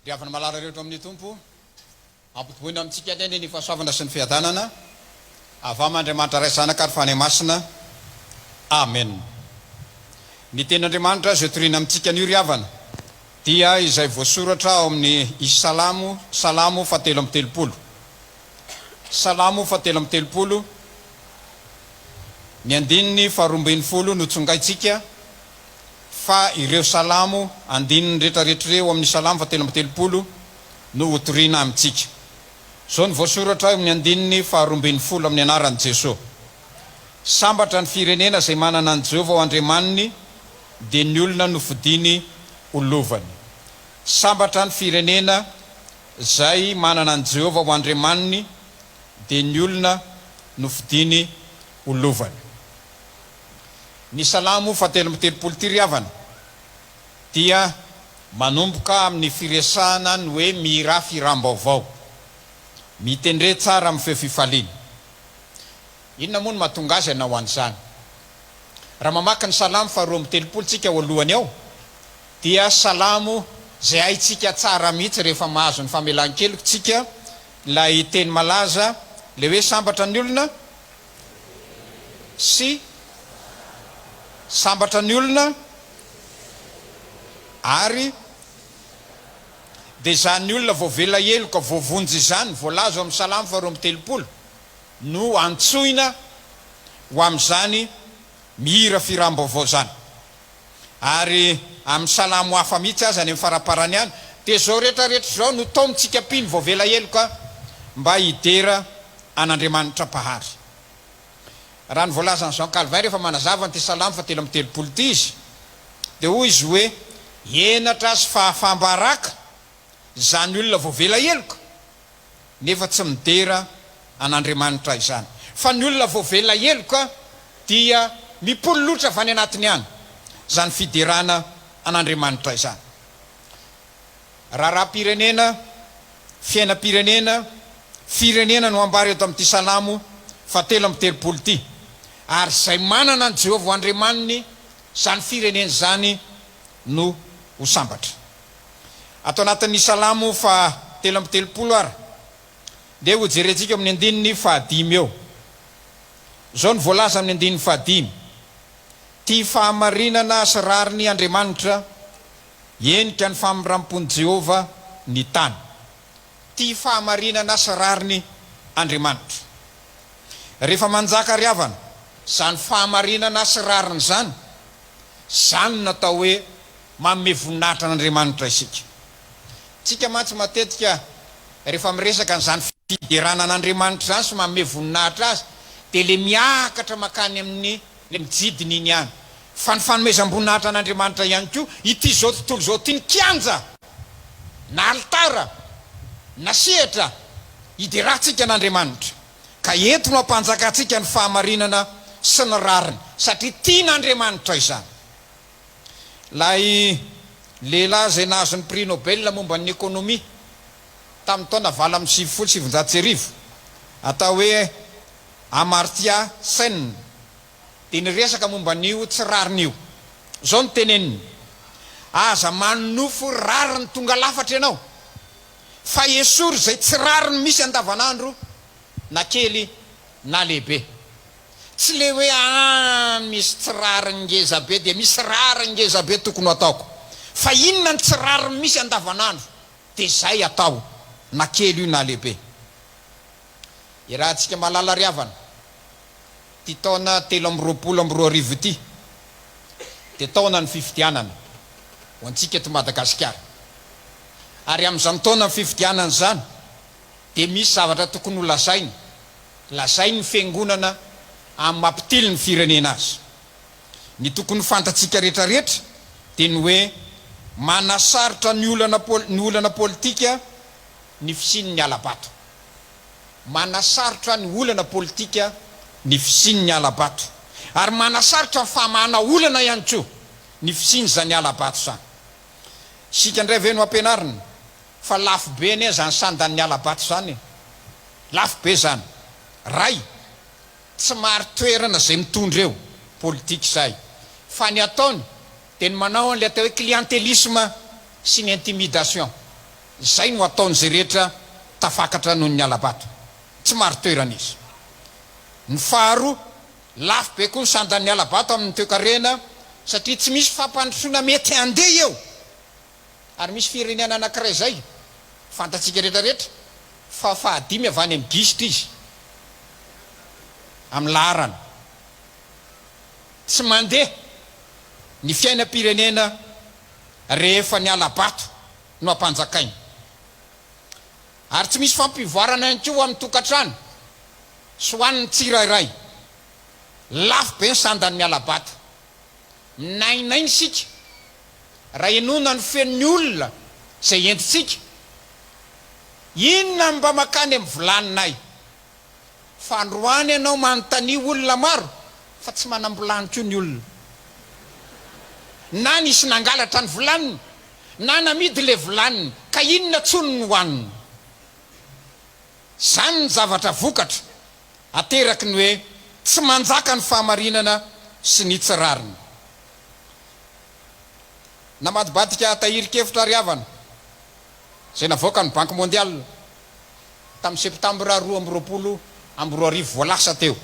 Dia avy malara rehetra amin'ny tompo ampitoboina amintsika eny ny fahasoavana sy ny fiadanana avam'Andriamanitra ray zanaka ary fany masina amen. Ny tenin'Andriamanitra izay toriana amintsika an'io ry havana dia izay voasoratra ao amin'ny Salamo Salamo fahatelo amby telopolo. Salamo fahatelo amby telopolo ny andininy faharoambin'ny folo no tsongaitsika fa ireo salamo andininy rehetrarehetra ireo amin'ny salamo fahatelo amby telopolo no hotoriana amintsika. Zao ny voasoratra amin'ny andininy faharoambin'ny folo amin'ny anaran'i Jesosy. Sambatra ny firenena izay manana an Jehovah ao Andriamaniny dia ny olona nofidiny olovany. Sambatra ny firenena izay manana an Jehovah ao Andriamaniny dia ny olona nofidiny olovany. Ny salamo fahatelo amby telopolo ty ry havana dia manomboka amin'ny firesahana ny hoe mihira firam-baovao, mitendre tsara amin'ny feo fifaliana. Inona moa no mahatonga azy ianao an'izany? Raha mamaky ny salamo faharoa amby telopolo tsika ao alohany ao dia salamo zay haitsika tsara mihitsy rehefa mahazo ny famelan-keloka tsika lay teny malaza le hoe sambatra ny olona sy sambatra ny olona ary dia zany olona voavela heloka voavonjy izany voalaza amin'ny salamo faharoa amby telopolo no antsoina ho amin'izany mihira firam-baovao zany. Ary amin'ny salamo hafa mihitsy azy any amin'ny faraparany any dia zao rehetrarehetra zao no taontsika piny voavela heloka mba hidera an'Andriamanitra pahary. Raha ny voalaza ny Jean Calvin rehefa manazava ny salamo fahatelo amby telopolo ty izy dia hoy izy hoe enatra sy fahafambaraka zany olona voavela heloka nefa tsy midera an'Andriamanitra izany. Fa ny olona voavela heloka dia mipololotra avy any anatiny any zany fiderana an'Andriamanitra izany. Raharam-pirenena, fiainam-pirenena, firenena no ambary eto amin'ity salamo fahatelo amby telopolo ty. Ary zay manana an Jehovah Andriamaniny zany firenena zany no ho sambatra. Ato anatin'ny salamo fahatelo amby telopolo ary dia ho jerentsika amin'ny andininy fahadimy eo. Zao ny voalaza amin'ny andininy fahadimy: ty fahamarinana sy rariny Andriamanitra endrika ny famirampony Jehovah ny tany. Ty fahamarinana sy rariny Andriamanitra. Rehefa manjaka ry havana zany fahamarinana sy rariny zany, zany natao hoe manome voninahitra an'Andriamanitra isika. Tsika mantsy matetika rehefa miresaka n'izany fiderana an'Andriamanitra zany sy manome voninahitra azy dia le miakatra makany amin'ny mijidiny iny ihany. Fa ny fanomezam-boninahitra an'Andriamanitra ihany koa ity zao tontolo zao ty ny kianja na altara na sehatra hideratsika an'Andriamanitra. Ka eto no ampanjakatsika ny fahamarinana sy ny rariny satria tian'Andriamanitra izany. Lay lehilahy zay nahazo ny prix Nobel momba ny ekonomia tamin'ny taona 770 atao hoe Amartya Sen dia niresaka momba n'io tsy rarin'io. Zao ny teneniny: aza manofo rariny tonga lafatra ianao fa esory zay tsy rariny misy andavanandro na kely na lehibe. Tsy le hoe misy tsy rariny ngeza be dia misy rariny ngeza be tokony ataoko, fa inona ny tsy rariny misy andavanandro dia zay atao na kely io na lehibe. Irahantsika malala ry havana ty taona 324 ty dia taona ny fifidianana ho antsika eto Madagasikara. Ary amin'izany taona ny fifidianana zany dia misy zavatra tokony ho lazainy ny fiangonana amin'ny mampitily ny firenena azy. Ny tokony fantatsika rehetrarehetra dia ny hoe manasarotra ny olana politika ny fisiany ny alabato. Manasarotra ny olana politika ny fisiany ny alabato, ary manasarotra ny famahana olana ihany koa ny fisiany zany alabato zany. Sika indray ve no ampianarina fa lafo be anie zany sandan'ny alabato zany, lafo be zany. Ray tsy maro toerana zay mitondra eo politika zay, fa ny ataony dia ny manao an'ilay atao hoe clientélisme sy ny intimidation. zay no ataon'zay rehetra tafakatra noho ny alabato tsy maro toerana izy. Ny faharoa lafo be koa ny sandan'ny alabato amin'ny toekarena satria tsy misy fampandrosoana mety andeha eo ary misy firenena anankiray zay fantatsika rehetrarehetra fa fahadimy avy any amin'ny gisitra izy amin'ny laharana tsy mandeha ny fiainam-pirenena rehefa ny alabato no ampanjakainy ary tsy misy fampivoarana ihany koa amin'ny tokantrano sy hoan'ny tsirairay lafo be ny sandan'ny alabato minainainy sika raha enona ny fen'ny olona zay entitsika inona mba makany amin'ny volaninay fa androany ianao manontany olona maro fa tsy manambolany koa ny olona na nisy nangalatra ny volaniny na namidy le volaniny ka inona tsony ny hoaniny. Zany ny zavatra vokatra ateraky ny hoe tsy manjaka ny fahamarinana sy ny tsirariny. Namadibadika tahirikevitra riavana zay navoaka ny Banque mondiale tamin'ny septambra 2020 voalasa teo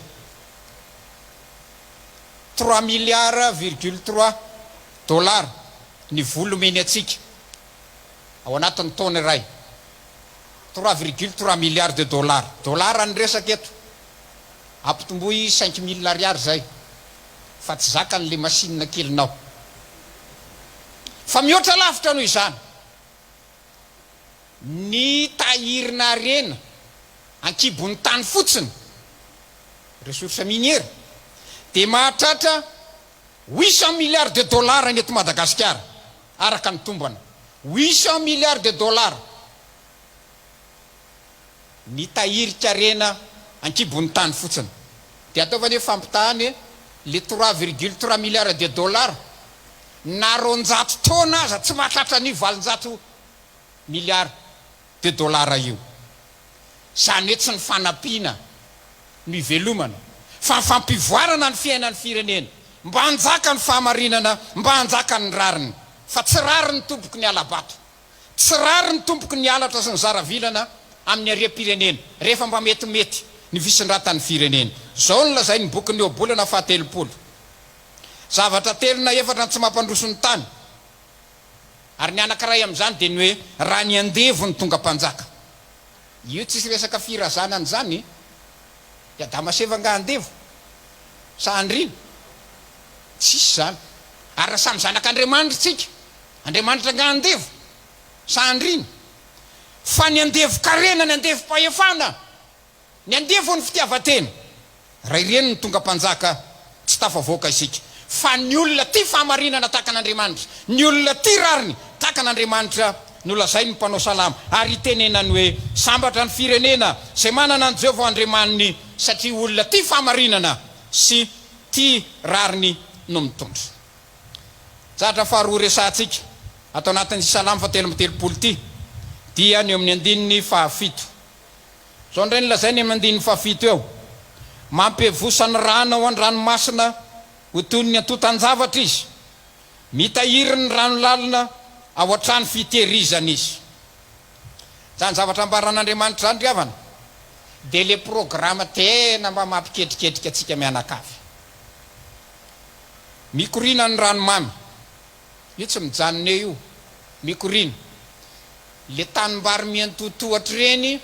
3 milliards,3 dollars ny volomeny atsika ao anatin'ny taona iray 3,3 milliards de dollars. Dollara ny resaka eto ampitomboy 5 000 ariary zay fa tsy zakany le masinina kelinao fa mihoatra lavitra noho izany ny tahirina arena ankibon'ny tany fotsiny ressource minière de mahatratra 800 milliards de dollars ny eto Madagasikara araka ny tombana 800 milliards de dollars ny tahirika arena ankibon'ny tany fotsiny de ataovany hoe fampitahany le 3,3 milliards de dollars na 200 taona aza tsy mahatratra ny 700 milliards de dollars io. Zany hoe tsy ny fanampiana ny ivelomana fa fampivoarana ny fiainan'ny firenena mba hanjaka ny fahamarinana mba hanjaka ny rariny fa tsy rariny tompoky ny alabato tsy rariny tompoky ny alatra sy ny zaravilana amin'ny aria-pirenena rehefa mba metimety ny visindratan'ny firenena. Zao ny lazay ny boky ny obolana fahatelopolo zavatra telona efatra tsy mampandroso ny tany ary ny anankiray amin'izany de ny hoe raha ny andevo ny tonga mpanjaka. Io tsisy resaka firazana n'izany de Damasevanga andevo sa andrina tsisy zany ary raha samy zanak'Andriamanitra tsika Andriamanitra nga andevo sa andrina fa ny andevo karena ny andevo pahefana ny andevo ny fitiavatena raha ireny ny tonga mpanjaka tsy tafavoaka isika fa ny olona ty fahamarinana tahaka an'Andriamanitra ny olona ty rariny tahaka an'Andriamanitra no lazay ny mpanao salama ary tenenany hoe sambatra ny firenena zay manana ny Jehovah Andriamaniny satria olona ty fahamarinana sy ty rariny no mitondra. Zatra faharoa resantsika atao anatin'ny salama 7:30 ty dia ny amin'ny andininy fahafito. Zao ndray ny lazay ny amin'ny andininy fahafito eo mampevosany rano ao an-dranomasina ho toy ny atotan-javatra izy mitahiry ny rano lalina ao an-trano fitehirizana izy. Zany zavatra ambaran'Andriamanitra zany riavana de le programme tena mba mampiketriketrika atsika mianakavy mikorina ny ranomamy io tsy mijanona io mikorina le tanimbary miantotohatra reny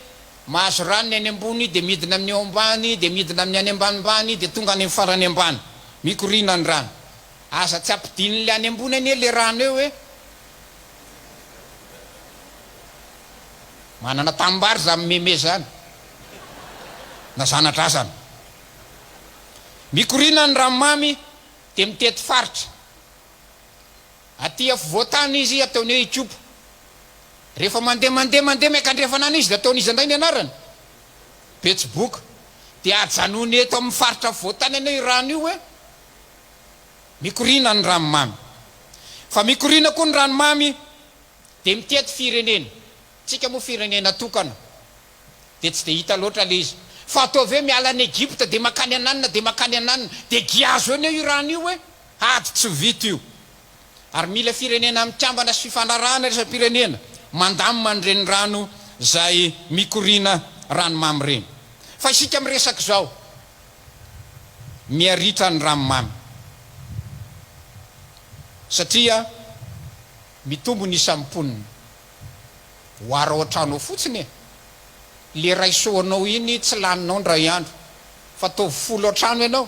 mahazo ranony any ambony de midina amin'ny ao ambany de midina amin'ny any ambanimbany de tonga any farany ambany mikorina ny rano aza tsy ampidin'le any ambony anie le rano eo hoe manana tanimbary za meme zany na zanatra azany mikorina ny ranomamy de mitety faritra aty afovoatany izy ataony hoe ikopo rehefa mandeha miakandrefanana izy de ataony izy andray ny anarany betsiboka de ajanony eto amin'ny faritra afovoatany anao i rano io hoe mikorina ny ranomamy. Fa mikorina koa ny ranomamy de mitety firenena tsika moa firenena tokana de tsy de hita loatra le izy fa ataovy hoe miala any Egypte de makany ananina de giazo eny io rano io hoe ady tsy vita io ary mila firenena mitambana sy fifanarahana resapirenena mandamy mandreny rano zay mikorina ranomamy reny. Fa isika miresaka zao miaritra ny ranomamy satria mitombo ny isamponina hoara ohatranao fotsiny le raisoanao iny tsy laninao ndray andro fa tao folo otrano ianao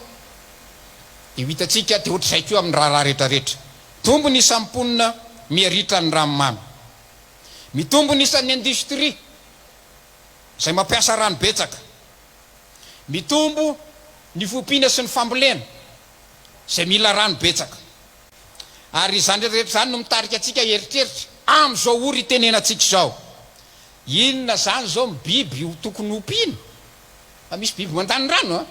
dia hitatsika dia ohatrizay koa amin'ny raha rehetrarehetra. Tombo ny isamponina miaritra ny ranomamy, mitombo ny isan'ny industria zay mampiasa rano betsaka, mitombo ny fompiana sy ny fambolena zay mila rano betsaka. Ary izany rehetrarehetra zany no mitarika atsika eritreritra am'izao ory itenenantsika zao. Inona zany zao biby tokony ompiana? Misy biby mandany rano a?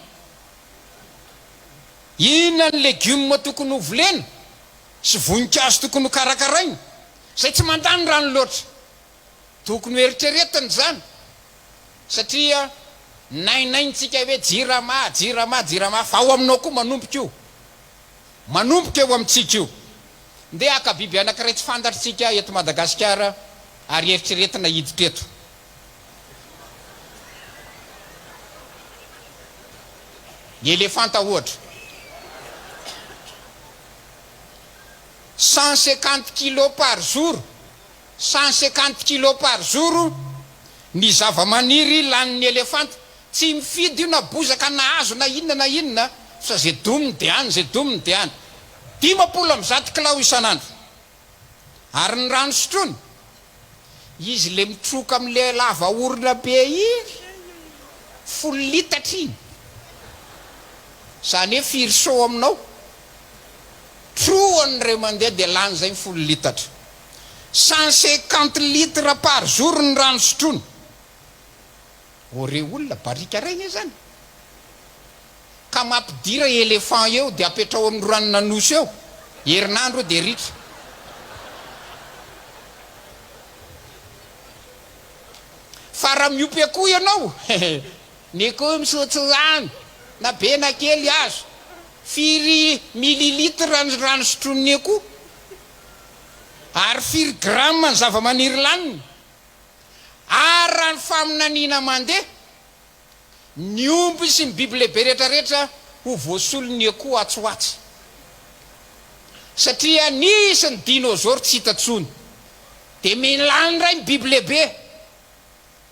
Inona ny legioma tokony ho volena sy voninkazo tokony ho karakaraina zay tsy mandany rano loatra? Tokony ho eritreretiny zany satria nainaintsika hoe jirama fa ao aminao koa manomboka eo amintsika io. Nde aka biby anankiray tsy fantatritsika eto Madagasikara ary eritreretina hiditra eto. Ny elefanta ohatra 150 kilos par jour, 150 kilos par jour ny zavamaniry lanin'ny elefanta. Tsy mifidy io na bozaka na hazo na inona fa zay dominy dia any, zay dominy dia any. 50 kilao isanandro. Ary ny rano sotrony izy le mitroka am'le lava orina be iny 10 litatra iny, zany hoe firy aminao troany re mandeha dia lany zay 10 litatra. 150 litres par jour ny rano sotrony. Ore olona barika regny zany ka mampidira éléphant eo dia apetrao amin'ny rano nanosy eo herinandro dia ritra. Fa raha miopy akoho ianao ny akoho misotro rano na be na kely azo firy millilitre ny rano sotrony akoho ary firy gramme ny zavamaniry laniny. Ary raha ny faminaniana mandeha ny omby sy ny biby lehibe rehetrarehetra ho voasolo ny akoho atsoatsy satria nisy ny dinosaure tsy hitantsony dia milany ray ny biby lehibe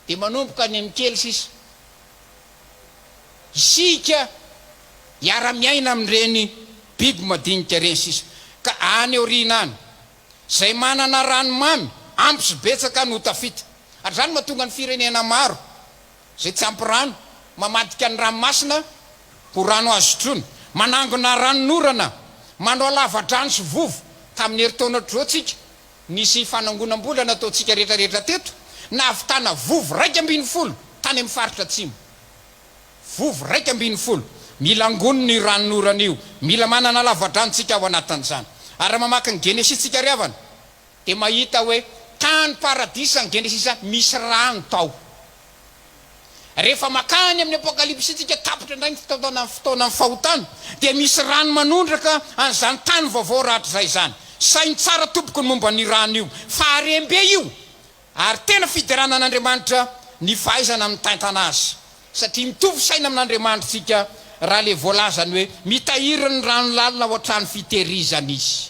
dia manomboka any amin'ny kely sisa. Isika hiara-miaina amin'ireny biby madinika reny sisa ka any aoriana any zay manana ranomamy ampy sy betsaka no tafita. Ary zany mahatonga ny firenena maro zay tsy ampy rano mamadika ny ranomasina ho rano azo sotrony, manangona ranon'orana, manao lava-drano sy vovo. Tamin'ny heritaona ohatr'izao tsika nisy fanangonam-bola nataontsika rehetrarehetra teto nahavitana vovo 140 tany amin'ny faritra atsimo. Vovo 140 mila angoniny ranon'orana io, mila manana lava-dranotsika ao anatin'izany. Ary mamaky ny Genesistsika riavana dia mahita hoe tany paradisa ny Genesisa misy rano tao. Rehefa makany amin'ny apokalipsitsika tapitra indray ny fotoana ny fahotana dia misy rano manondraka an'izany tany vaovao ratra zay zany. Sainy tsara tompoko ny momba ny rano io fa arembe io ary tena fiderana an'Andriamanitra ny fahaizana amin'ny tantana azy satria mitovy saina amin'Andriamanitra tsika raha le voalazany hoe mitahiry ny rano lalina ohatrany fitehirizana izy.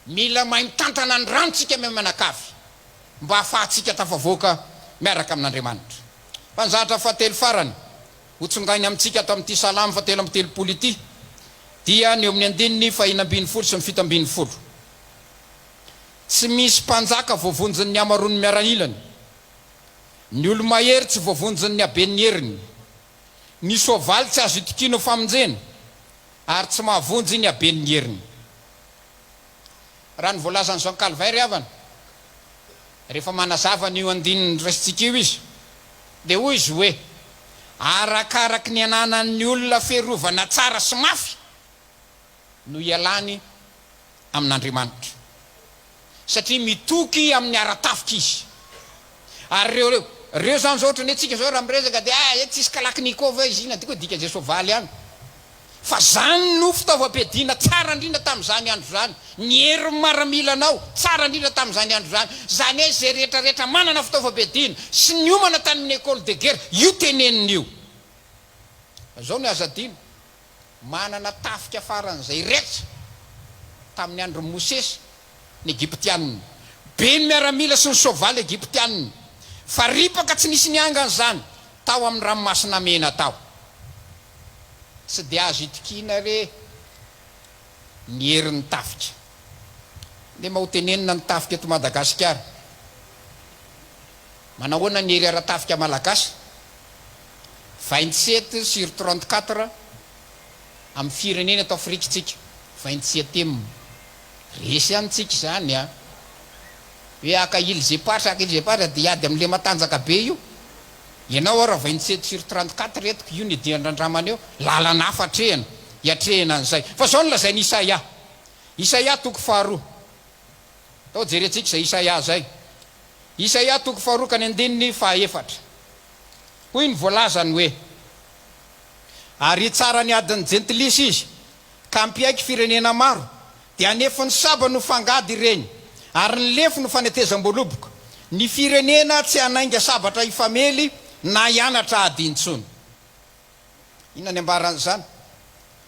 Mila mahay mitantana ny rano tsika me manakavy mba ahafahantsika tafavoaka miaraka amin'Andriamanitra. Mpanjatra fahatelo farany hotsongainy amintsika ato amin'ity salamo fahatelo amby telopolo ity dia ny eo amin'ny andininy 520 sy 720. Tsy misy mpanjaka voavonjiny ny amarony miaranilany, ny olo-mahery tsy voavonjiny ny aben'ny heriny, ny soavaly tsy azo itikino famonjena ary tsy mahavonjy ny aben'ny heriny. Raha ny voalazany Jean Calvin riavana rehefa manazava ny io andininy raisitsika io izy dia hoy izy hoe arakaraky ny ananan'ny olona ferovana tsara sy mafy no ialany amin'Andriamanitra satria mitoky amin'ny aratafika izy. Ary reo zany zao ohatrany hoe tsika zao raha miresaka dia tsisy kalakinikova izy ina ty koa dika zay soavaly any fa zany no fitaovam-piadiana tsara indrindra tamin'izany andro zany. Ny hery maramilanao tsara indrindra tamin'izany andro zany. Zany hoe zay rehetrarehetra manana fitaovam-piadiana sy ny omana tany amin'ny école de guerre io teneniny io. Zao ny azadino manana tafika faran'izay rehetra tamin'ny andro Mosesy ny Egyptianina. Be ny miaramila sy ny soavaly Egyptianina. Fa ripaka tsy nisy niangana zany tao amin'ny ranomasina mena tao. Tsy dia azo itikina re ny herin'ny tafika. Dia mahotenenina ny tafika eto Madagasikara. Manahoana ny hery ara-tafika malagasy 27/34 amin'ny firenena ato Afrikitsika. 27 resy antsika zany a. Hoe aka ilzepatra dia ady amin'le matanjaka be io. Ianao ara 27/34 etiko io ny diandrandramana eo lalana hafa atrehana iatrehana an'izay. Fa zao no lazainy Isaia. Isaia toko 2. Tao jerentsika zay Isaia zay. Isaia toko 2 ka ny 4. Hoy ny voalazany hoe ary tsara ny adiny jentilisa izy ka ampiaiky firenena maro dia anefa ny saba no fangady ireny ary ny lefo no fanetezam-boaloboka. Ny firenena tsy anainga sabatra ifamely na ianatra adintsony. Inona ny ambaran'izany?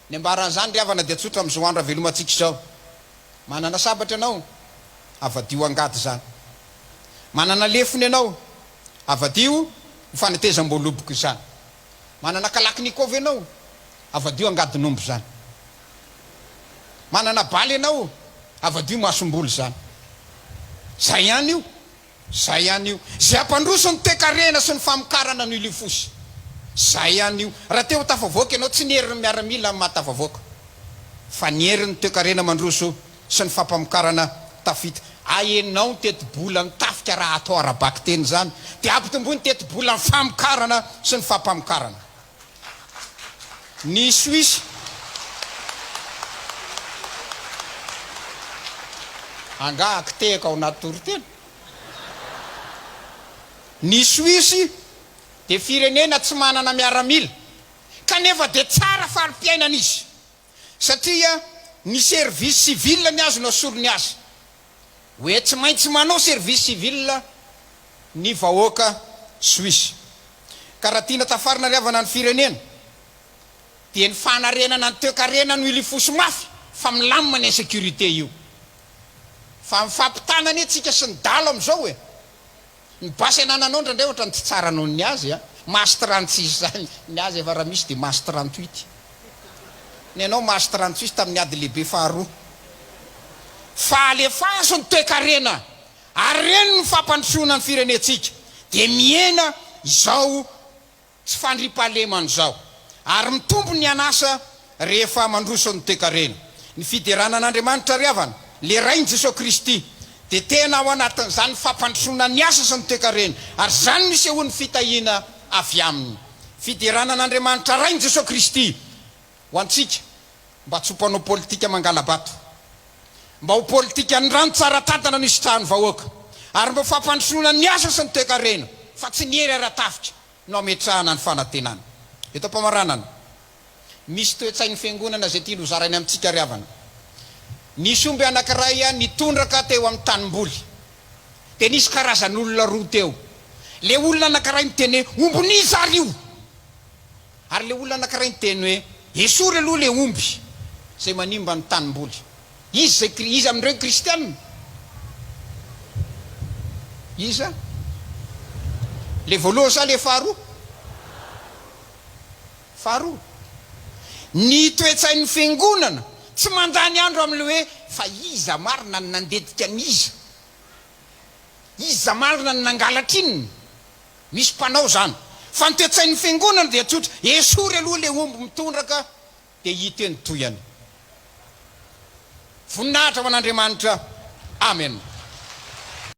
Ny ambaran'izany ry havana dia tsotra amin'izao andro avelomantsika izao. Manana sabatra ianao avadio angady zany. Manana lefony ianao avadio ny fanetezam-boaloboka izany. Manana kalakinikova ianao avadio angadinombo zany. Manana baly ianao avadio masom-bolo zany. Zay ihany io. Zay ihany io. Zay ampandroso ny toekarena sy ny famokarana no ilifosy. Zay ihany io. Raha teo tafavoaka ianao tsy ny herin'ny miaramila amin'ny mahatafavoaka. Fa ny herin'ny toekarena mandroso sy ny fampamokarana tafita. Aenao ny teti-bola ny tafika raha atao arabaky teny zany. Dia ampitombony teti-bola ny famokarana sy ny fampamokarana. Ny Suisse anga akitehaka ao anaty toritena. Ny Suisse dia firenena tsy manana miaramila kanefa dia tsara fari-piainana izy satria ny service civil ny azo no sorony azy hoe tsy maintsy manao service civil ny vahoaka Suisse. Ka raha tiana tafarina riavana ny firenena dia ny fanarenana ny toekarena no ilifosy mafy fa milamina ny sécurité io. Fa mifampitanany antsika sy ny dalo amin'izao hoe ny basy anananao ndraindray ohatra ny tsy tsara noho ny azy a. Masy 36 zany ny azy efa raha misy dia masy 38. Ny anao masy 36 tamin'ny ady lehibe faharoa. Fa alefaso ny toekarena ary reny ny fampandrosoana ny firenetsika dia miena izao tsy fandriam-pahalemana izao ary mitombo ny anasa rehefa mandroso ny toekarena. Ny fideranan'Andriamanitra ry havana le rainy Jesosy Kristy dia tena ao anatin'izany fampandrosoana ny asa sy ny toekarena ary zany misy eo ny fitahiana avy aminy. Fideranan'Andriamanitra rainy Jesosy Kristy ho antsika mba tsy hompanao politika mangala-bato, mba ho politika ny rano tsara tantana no isitrahany vahoaka ary mba fampandrosoana ny asa sy ny toekarena fa tsy ny hery ara-tafika no ametrahana ny fanantenana. Eto am-pamaranana misy toe-tsain'ny fiangonana zay tiany hozarainy amintsika ry havana. Nisy omby anankiray nitondraka teo amin'ny tanimboly dia nisy karazan'olona roa teo. Le olona anankiray miteny hoe omboniza ry io, ary le olona anankiray miteny hoe esory aloha le omby zay manimba ny tanimboly. Izy amin'ireo kristianina iza le voalohany sa le faharoa? Faharoa. Ny toe-tsain'ny fiangonana tsy mandany andro amin'le hoe fa iza marina ny nandetika an'iza, iza marina ny nangalatrininy. Misy mpanao zany. Fa ny toe-tsain'ny fiangonana dia tsotra esory aloha le omby mitondraka dia hita ny toyany. Voninahitra ho an'Andriamanitra. Amen.